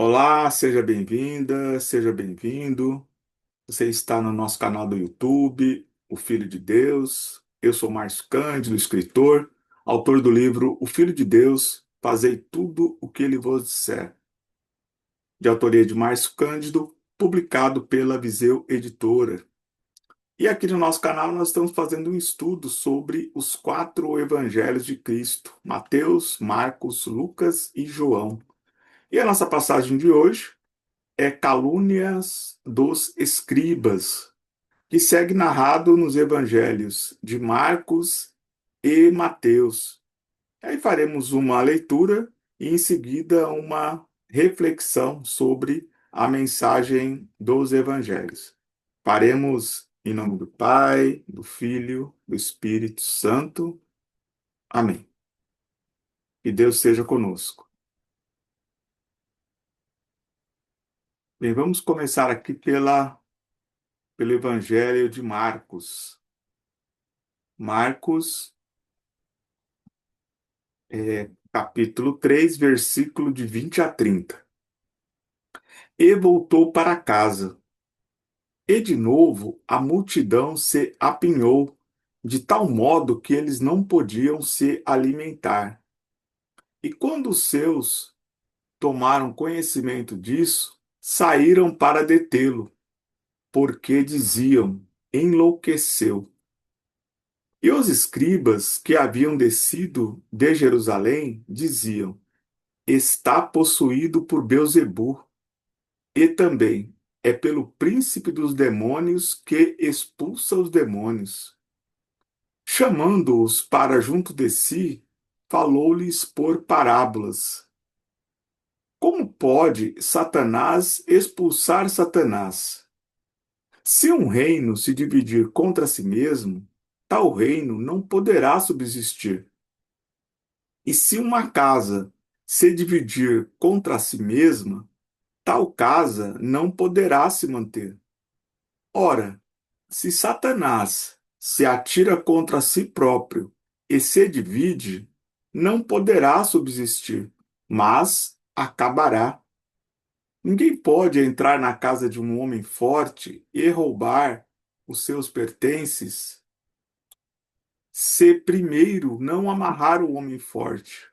Olá, seja bem-vinda, seja bem-vindo. Você está no nosso canal do YouTube, O Filho de Deus. Eu sou Márcio Cândido, escritor, autor do livro O Filho de Deus, Fazei tudo o que ele vos disser, de autoria de Márcio Cândido, publicado pela Viseu Editora. E aqui no nosso canal nós estamos fazendo um estudo sobre os quatro evangelhos de Cristo: Mateus, Marcos, Lucas e João. E a nossa passagem de hoje é Calúnias dos Escribas, que segue narrado nos evangelhos de Marcos e Mateus. Aí faremos uma leitura e em seguida uma reflexão sobre a mensagem dos evangelhos. Faremos em nome do Pai, do Filho, do Espírito Santo. Amém. Que Deus seja conosco. Bem, vamos começar aqui pelo Evangelho de Marcos. Marcos, capítulo 3, versículo de 20 a 30. E voltou para casa. E de novo a multidão se apinhou, de tal modo que eles não podiam se alimentar. E quando os seus tomaram conhecimento disso, saíram para detê-lo, porque diziam: enlouqueceu. E os escribas que haviam descido de Jerusalém diziam: está possuído por Beelzebul, e também é pelo príncipe dos demônios que expulsa os demônios. Chamando-os para junto de si, falou-lhes por parábolas. Como pode Satanás expulsar Satanás? Se um reino se dividir contra si mesmo, tal reino não poderá subsistir. E se uma casa se dividir contra si mesma, tal casa não poderá se manter. Ora, se Satanás se atira contra si próprio e se divide, não poderá subsistir, mas acabará. Ninguém pode entrar na casa de um homem forte e roubar os seus pertences, se primeiro não amarrar o homem forte.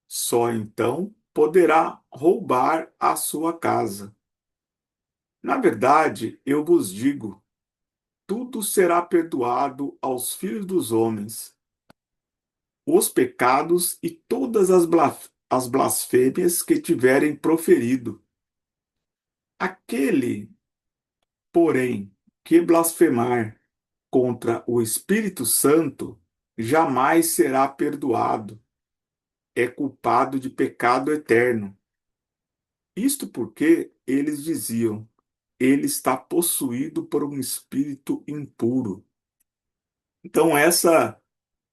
Só então poderá roubar a sua casa. Na verdade, eu vos digo, tudo será perdoado aos filhos dos homens, os pecados e todas as blasfêmias que tiverem proferido. Aquele, porém, que blasfemar contra o Espírito Santo jamais será perdoado, é culpado de pecado eterno. Isto porque eles diziam: ele está possuído por um espírito impuro. Então, essa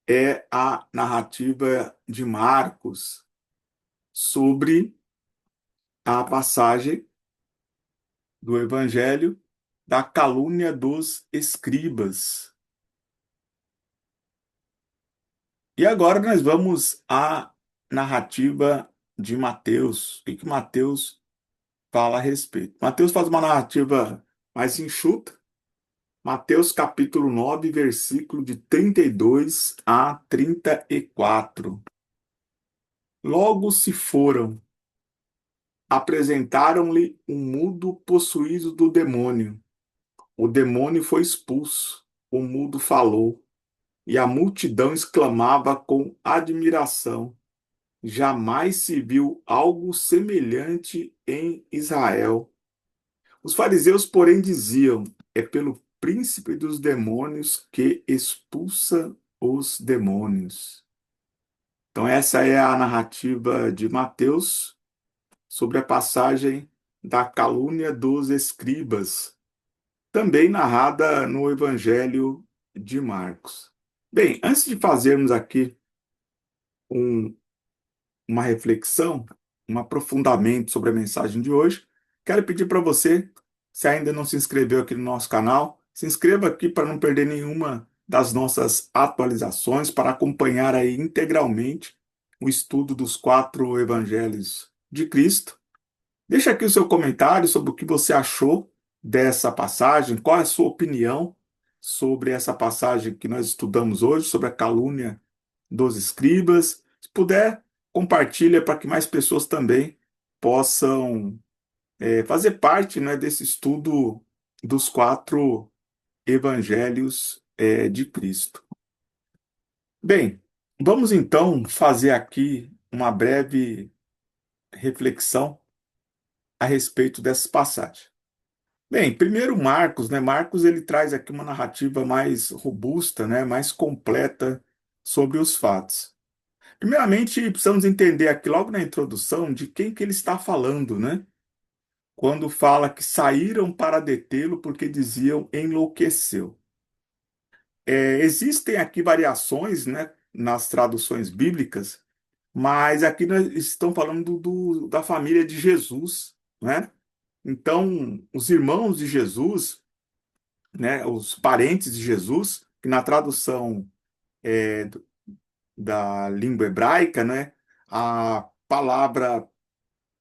é a narrativa de Marcos sobre a passagem do Evangelho da calúnia dos escribas. E agora nós vamos à narrativa de Mateus. O que Mateus fala a respeito? Mateus faz uma narrativa mais enxuta. Mateus capítulo 9, versículo de 32 a 34. Logo se foram, apresentaram-lhe um mudo possuído do demônio. O demônio foi expulso, o mudo falou, e a multidão exclamava com admiração: jamais se viu algo semelhante em Israel. Os fariseus, porém, diziam: é pelo príncipe dos demônios que expulsa os demônios. Então, essa é a narrativa de Mateus sobre a passagem da calúnia dos escribas, também narrada no Evangelho de Marcos. Bem, antes de fazermos aqui um, uma reflexão, um aprofundamento sobre a mensagem de hoje, quero pedir para você, se ainda não se inscreveu aqui no nosso canal, se inscreva aqui para não perder nenhuma das nossas atualizações, para acompanhar aí integralmente o estudo dos quatro evangelhos de Cristo. Deixa aqui o seu comentário sobre o que você achou dessa passagem, qual é a sua opinião sobre essa passagem que nós estudamos hoje, sobre a calúnia dos escribas. Se puder, compartilha para que mais pessoas também possam fazer parte, né, desse estudo dos quatro evangelhos de Cristo. Bem, vamos então fazer aqui uma breve reflexão a respeito dessas passagens. Bem, primeiro Marcos, né? Marcos ele traz aqui uma narrativa mais robusta, né? Mais completa sobre os fatos. Primeiramente, precisamos entender aqui logo na introdução de quem que ele está falando, né? Quando fala que saíram para detê-lo porque diziam enlouqueceu. Existem aqui variações, né? Nas traduções bíblicas, mas aqui nós estamos falando da família de Jesus, né? Então, os irmãos de Jesus, né, os parentes de Jesus, que na tradução da língua hebraica, né, a palavra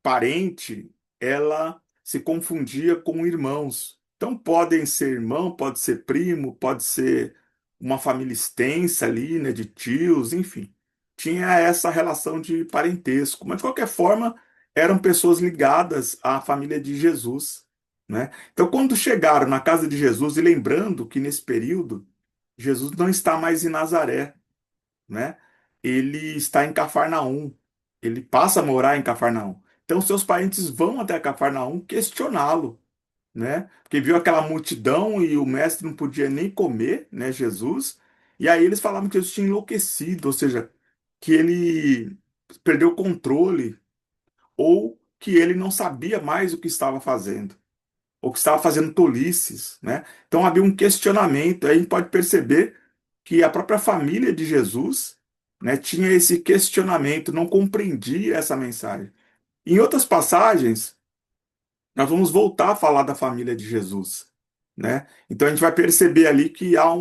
parente, ela se confundia com irmãos. Então, podem ser irmão, pode ser primo, pode ser uma família extensa ali, né, de tios, enfim. Tinha essa relação de parentesco, mas de qualquer forma, eram pessoas ligadas à família de Jesus, né? Então, quando chegaram na casa de Jesus, e lembrando que nesse período, Jesus não está mais em Nazaré, né? Ele está em Cafarnaum. Ele passa a morar em Cafarnaum. Então, seus parentes vão até Cafarnaum questioná-lo, né? Porque viu aquela multidão e o mestre não podia nem comer, né? Jesus. E aí eles falavam que Jesus tinha enlouquecido, ou seja, que ele perdeu o controle ou que ele não sabia mais o que estava fazendo ou que estava fazendo tolices, né? Então havia um questionamento. Aí a gente pode perceber que a própria família de Jesus, né, tinha esse questionamento, não compreendia essa mensagem. Em outras passagens, nós vamos voltar a falar da família de Jesus, né? Então a gente vai perceber ali que há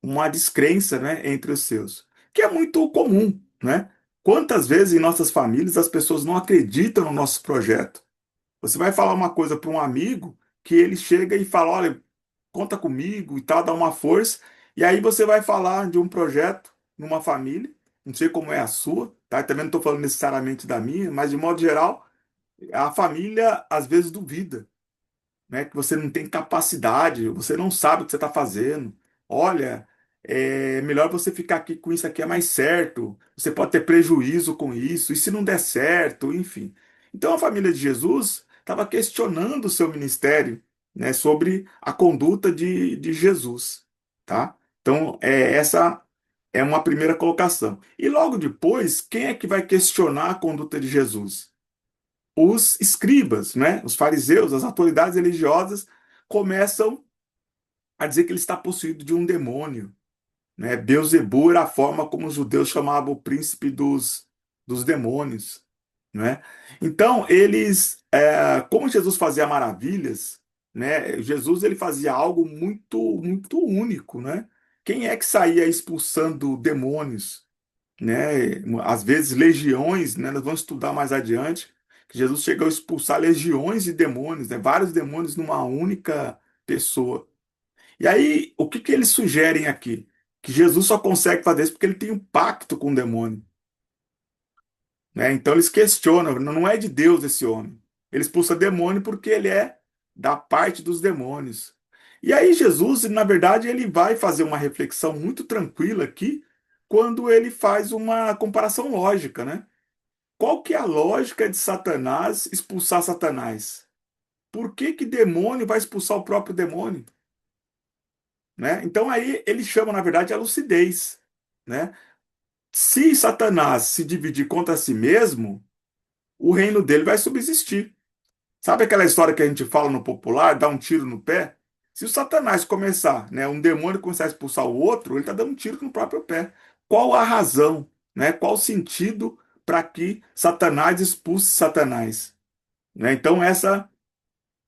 uma descrença, né, entre os seus, que é muito comum, né? Quantas vezes em nossas famílias as pessoas não acreditam no nosso projeto? Você vai falar uma coisa para um amigo que ele chega e fala, olha, conta comigo e tal, dá uma força. E aí você vai falar de um projeto numa família, não sei como é a sua, tá? Também não estou falando necessariamente da minha, mas de modo geral, a família às vezes duvida, né? Que você não tem capacidade, você não sabe o que você está fazendo. Olha, é melhor você ficar aqui com isso aqui é mais certo. Você pode ter prejuízo com isso, e se não der certo, enfim. Então a família de Jesus estava questionando o seu ministério, né, sobre a conduta de Jesus, tá? Então essa é uma primeira colocação. E logo depois, quem é que vai questionar a conduta de Jesus? Os escribas, né, os fariseus, as autoridades religiosas começam a dizer que ele está possuído de um demônio, né? Beelzebub era a forma como os judeus chamavam o príncipe dos demônios, né? Então eles, como Jesus fazia maravilhas, né? Jesus ele fazia algo muito muito único, né? Quem é que saía expulsando demônios, né? Às vezes legiões, né? Nós vamos estudar mais adiante que Jesus chegou a expulsar legiões de demônios, né? Vários demônios numa única pessoa. E aí, o que que eles sugerem aqui? Que Jesus só consegue fazer isso porque ele tem um pacto com o demônio, né? Então eles questionam, não é de Deus esse homem. Ele expulsa demônio porque ele é da parte dos demônios. E aí Jesus, na verdade, ele vai fazer uma reflexão muito tranquila aqui, quando ele faz uma comparação lógica, né? Qual que é a lógica de Satanás expulsar Satanás? Por que que demônio vai expulsar o próprio demônio, né? Então aí ele chama, na verdade, a lucidez, né? Se Satanás se dividir contra si mesmo, o reino dele vai subsistir. Sabe aquela história que a gente fala no popular, dá um tiro no pé? Se o Satanás começar, né, um demônio começar a expulsar o outro, ele está dando um tiro no próprio pé. Qual a razão, né? Qual o sentido para que Satanás expulse Satanás? Né? Então essa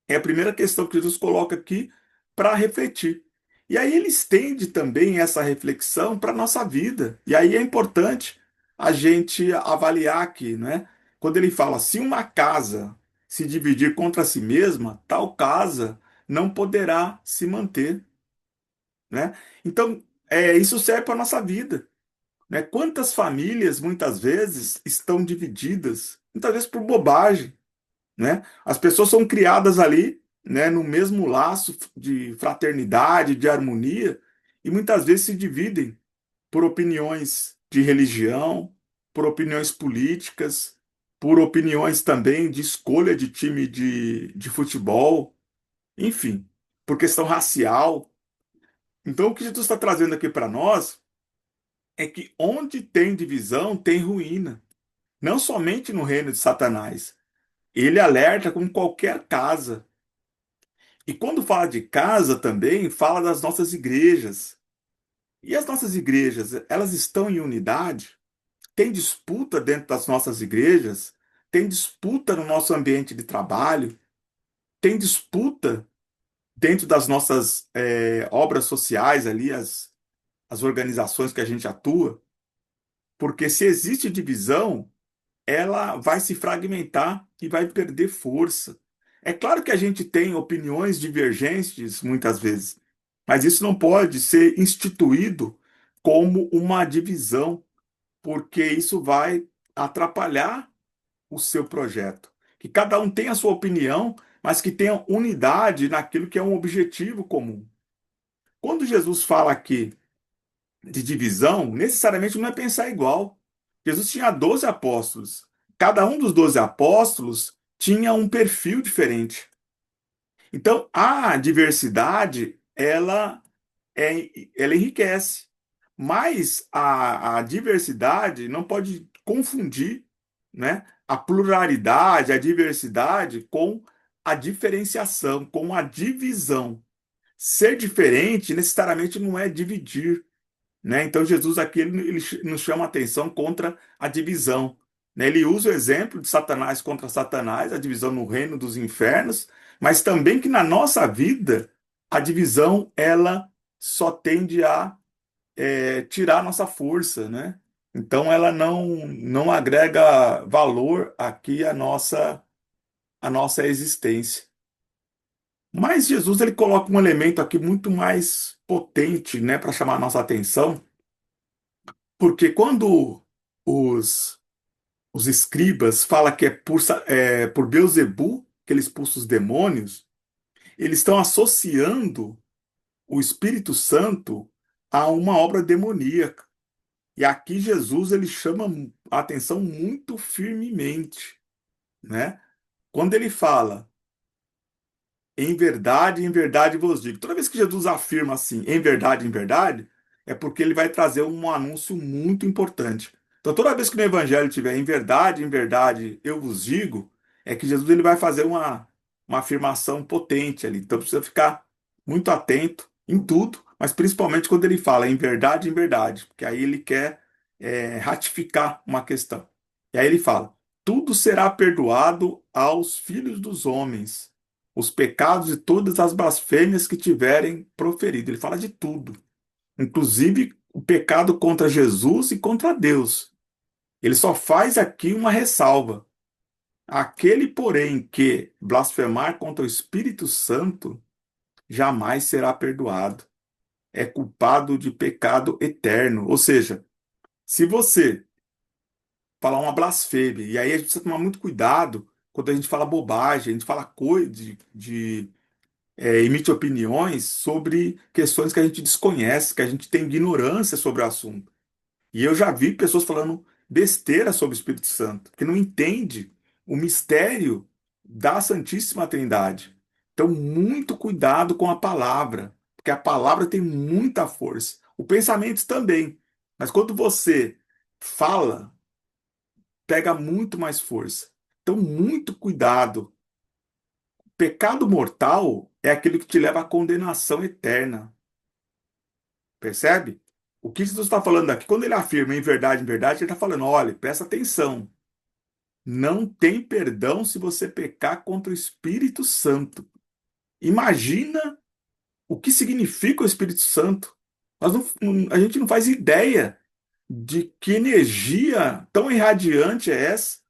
é a primeira questão que Jesus coloca aqui para refletir. E aí ele estende também essa reflexão para a nossa vida. E aí é importante a gente avaliar aqui, né? Quando ele fala, se uma casa, se dividir contra si mesma, tal casa não poderá se manter, né? Então, isso serve para a nossa vida, né? Quantas famílias, muitas vezes, estão divididas, muitas vezes por bobagem, né? As pessoas são criadas ali, né, no mesmo laço de fraternidade, de harmonia, e muitas vezes se dividem por opiniões de religião, por opiniões políticas, por opiniões também de escolha de time de futebol, enfim, por questão racial. Então, o que Jesus está trazendo aqui para nós é que onde tem divisão, tem ruína. Não somente no reino de Satanás. Ele alerta com qualquer casa. E quando fala de casa também, fala das nossas igrejas. E as nossas igrejas, elas estão em unidade? Tem disputa dentro das nossas igrejas? Tem disputa no nosso ambiente de trabalho? Tem disputa dentro das nossas obras sociais ali, as organizações que a gente atua? Porque se existe divisão, ela vai se fragmentar e vai perder força. É claro que a gente tem opiniões divergentes muitas vezes, mas isso não pode ser instituído como uma divisão, porque isso vai atrapalhar o seu projeto. Que cada um tenha a sua opinião, mas que tenha unidade naquilo que é um objetivo comum. Quando Jesus fala aqui de divisão, necessariamente não é pensar igual. Jesus tinha 12 apóstolos. Cada um dos 12 apóstolos tinha um perfil diferente. Então, a diversidade, ela enriquece. Mas a diversidade não pode confundir, né, a pluralidade, a diversidade com a diferenciação, com a divisão. Ser diferente necessariamente não é dividir, né? Então Jesus aqui ele nos chama a atenção contra a divisão, né? Ele usa o exemplo de Satanás contra Satanás, a divisão no reino dos infernos, mas também que na nossa vida a divisão ela só tende a tirar a nossa força, né? Então ela não agrega valor aqui à nossa existência. Mas Jesus ele coloca um elemento aqui muito mais potente, né, para chamar a nossa atenção. Porque quando os, os escribas falam que é por Beelzebul que ele expulsa os demônios, eles estão associando o Espírito Santo a uma obra demoníaca. E aqui Jesus ele chama a atenção muito firmemente, né? Quando ele fala em verdade vos digo. Toda vez que Jesus afirma assim, em verdade, é porque ele vai trazer um anúncio muito importante. Então, toda vez que no evangelho tiver em verdade, eu vos digo, é que Jesus ele vai fazer uma afirmação potente ali. Então, precisa ficar muito atento em tudo, mas principalmente quando ele fala em verdade, porque aí ele quer ratificar uma questão. E aí ele fala: tudo será perdoado aos filhos dos homens os pecados e todas as blasfêmias que tiverem proferido. Ele fala de tudo, inclusive o pecado contra Jesus e contra Deus. Ele só faz aqui uma ressalva. Aquele, porém, que blasfemar contra o Espírito Santo jamais será perdoado. É culpado de pecado eterno. Ou seja, se você falar uma blasfêmia, e aí a gente precisa tomar muito cuidado quando a gente fala bobagem, a gente fala coisa emite opiniões sobre questões que a gente desconhece, que a gente tem ignorância sobre o assunto. E eu já vi pessoas falando besteira sobre o Espírito Santo, que não entende o mistério da Santíssima Trindade. Então, muito cuidado com a palavra, porque a palavra tem muita força. O pensamento também. Mas quando você fala, pega muito mais força. Então, muito cuidado. Pecado mortal é aquilo que te leva à condenação eterna. Percebe? O que Jesus está falando aqui, quando ele afirma em verdade, ele está falando: olha, presta atenção. Não tem perdão se você pecar contra o Espírito Santo. Imagina o que significa o Espírito Santo. A gente não faz ideia de que energia tão irradiante é essa.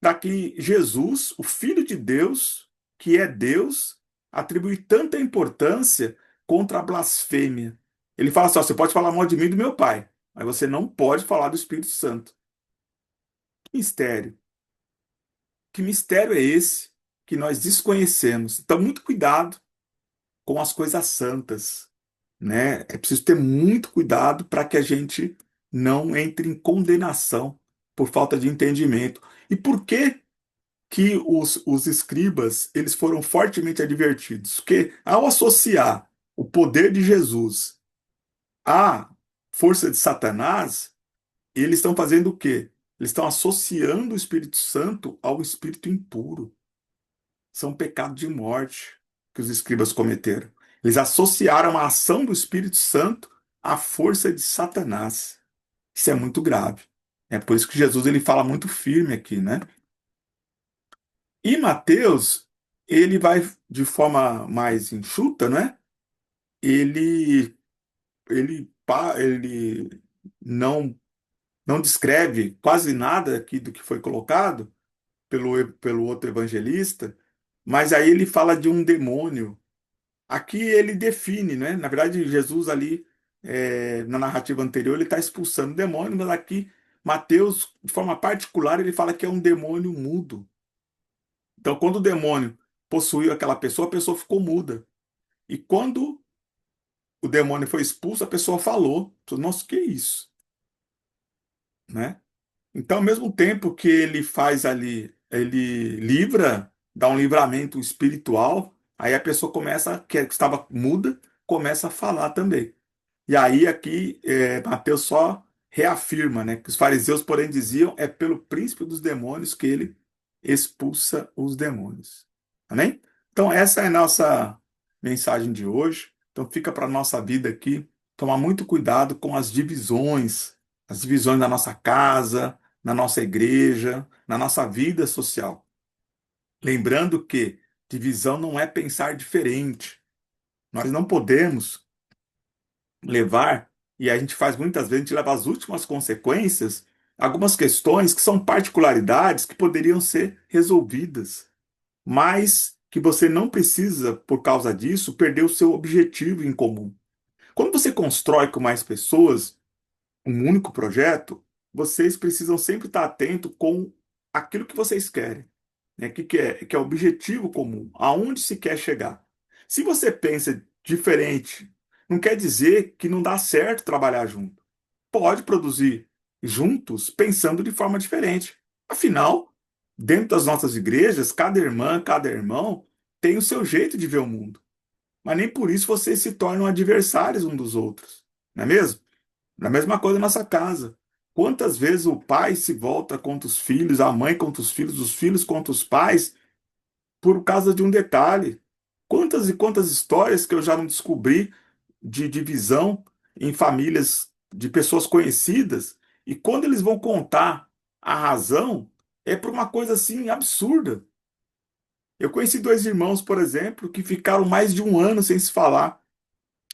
para que Jesus, o Filho de Deus, que é Deus, atribui tanta importância contra a blasfêmia. Ele fala assim: ó, você pode falar mal de mim e do meu Pai, mas você não pode falar do Espírito Santo. Que mistério! Que mistério é esse que nós desconhecemos? Então, muito cuidado com as coisas santas, né? É preciso ter muito cuidado para que a gente não entre em condenação por falta de entendimento. E por que que os escribas eles foram fortemente advertidos? Porque ao associar o poder de Jesus à força de Satanás, eles estão fazendo o quê? Eles estão associando o Espírito Santo ao espírito impuro. São pecados de morte que os escribas cometeram. Eles associaram a ação do Espírito Santo à força de Satanás. Isso é muito grave. É por isso que Jesus ele fala muito firme aqui, né? E Mateus, ele vai de forma mais enxuta, né? Ele ele não descreve quase nada aqui do que foi colocado pelo outro evangelista, mas aí ele fala de um demônio. Aqui ele define, né? Na verdade, Jesus ali, na narrativa anterior, ele está expulsando demônio, mas aqui Mateus, de forma particular, ele fala que é um demônio mudo. Então, quando o demônio possuiu aquela pessoa, a pessoa ficou muda. E quando o demônio foi expulso, a pessoa falou. Nossa, que isso? Né? Então, ao mesmo tempo que ele faz ali, ele livra, dá um livramento espiritual, aí a pessoa começa, que estava muda, começa a falar também. E aí aqui Mateus só reafirma, né, que os fariseus, porém, diziam é pelo príncipe dos demônios que ele expulsa os demônios. Amém? Então essa é a nossa mensagem de hoje. Então fica para a nossa vida aqui tomar muito cuidado com as divisões da nossa casa, na nossa igreja, na nossa vida social. Lembrando que divisão não é pensar diferente. Nós não podemos levar, e a gente faz muitas vezes, a gente leva às últimas consequências algumas questões que são particularidades que poderiam ser resolvidas, mas que você não precisa, por causa disso, perder o seu objetivo em comum. Quando você constrói com mais pessoas um único projeto, vocês precisam sempre estar atento com aquilo que vocês querem, né? Que é o objetivo comum, aonde se quer chegar. Se você pensa diferente, não quer dizer que não dá certo trabalhar junto. Pode produzir juntos pensando de forma diferente. Afinal, dentro das nossas igrejas, cada irmã, cada irmão tem o seu jeito de ver o mundo. Mas nem por isso vocês se tornam adversários um dos outros, não é mesmo? Na mesma coisa na nossa casa. Quantas vezes o pai se volta contra os filhos, a mãe contra os filhos contra os pais, por causa de um detalhe? Quantas e quantas histórias que eu já não descobri de divisão em famílias de pessoas conhecidas, e quando eles vão contar a razão, é por uma coisa assim absurda. Eu conheci dois irmãos, por exemplo, que ficaram mais de um ano sem se falar.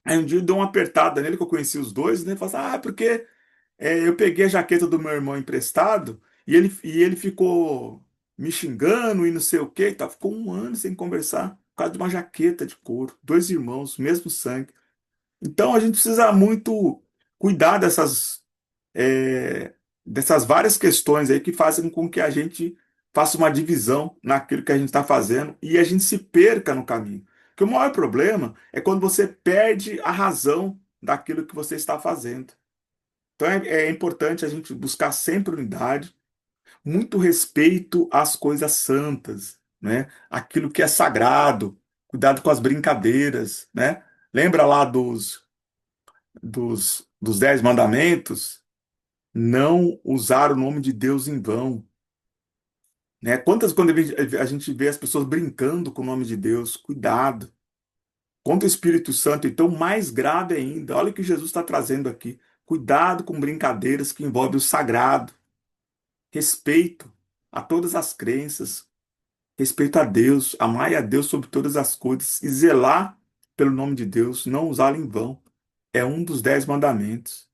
Aí um dia eu dei uma apertada nele, que eu conheci os dois, né? Ele falou assim, porque eu peguei a jaqueta do meu irmão emprestado e ele ficou me xingando e não sei o quê. Tá? Ficou um ano sem conversar por causa de uma jaqueta de couro. Dois irmãos, mesmo sangue. Então a gente precisa muito cuidar dessas várias questões aí que fazem com que a gente faça uma divisão naquilo que a gente está fazendo e a gente se perca no caminho. Porque o maior problema é quando você perde a razão daquilo que você está fazendo. Então é importante a gente buscar sempre unidade, muito respeito às coisas santas, né? Aquilo que é sagrado, cuidado com as brincadeiras, né? Lembra lá dos 10 mandamentos? Não usar o nome de Deus em vão, né? Quando a gente vê as pessoas brincando com o nome de Deus, cuidado. Contra o Espírito Santo, então, mais grave ainda. Olha o que Jesus está trazendo aqui. Cuidado com brincadeiras que envolvem o sagrado. Respeito a todas as crenças, respeito a Deus, amar a Deus sobre todas as coisas e zelar pelo nome de Deus, não usá-lo em vão. É um dos 10 mandamentos.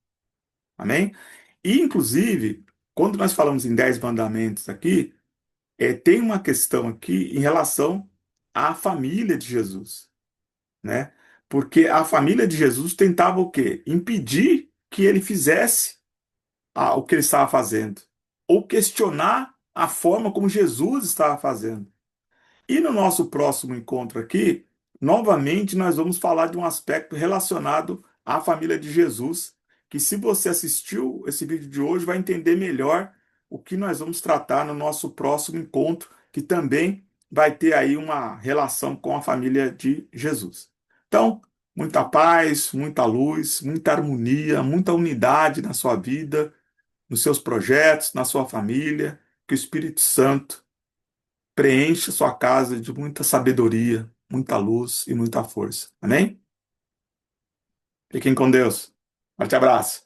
Amém? E, inclusive, quando nós falamos em 10 mandamentos aqui, Tem uma questão aqui em relação à família de Jesus, né? Porque a família de Jesus tentava o quê? Impedir que ele fizesse o que ele estava fazendo, ou questionar a forma como Jesus estava fazendo. E no nosso próximo encontro aqui, novamente nós vamos falar de um aspecto relacionado à família de Jesus, que se você assistiu esse vídeo de hoje, vai entender melhor o que nós vamos tratar no nosso próximo encontro, que também vai ter aí uma relação com a família de Jesus. Então, muita paz, muita luz, muita harmonia, muita unidade na sua vida, nos seus projetos, na sua família, que o Espírito Santo preencha sua casa de muita sabedoria, muita luz e muita força. Amém? Fiquem com Deus. Forte abraço.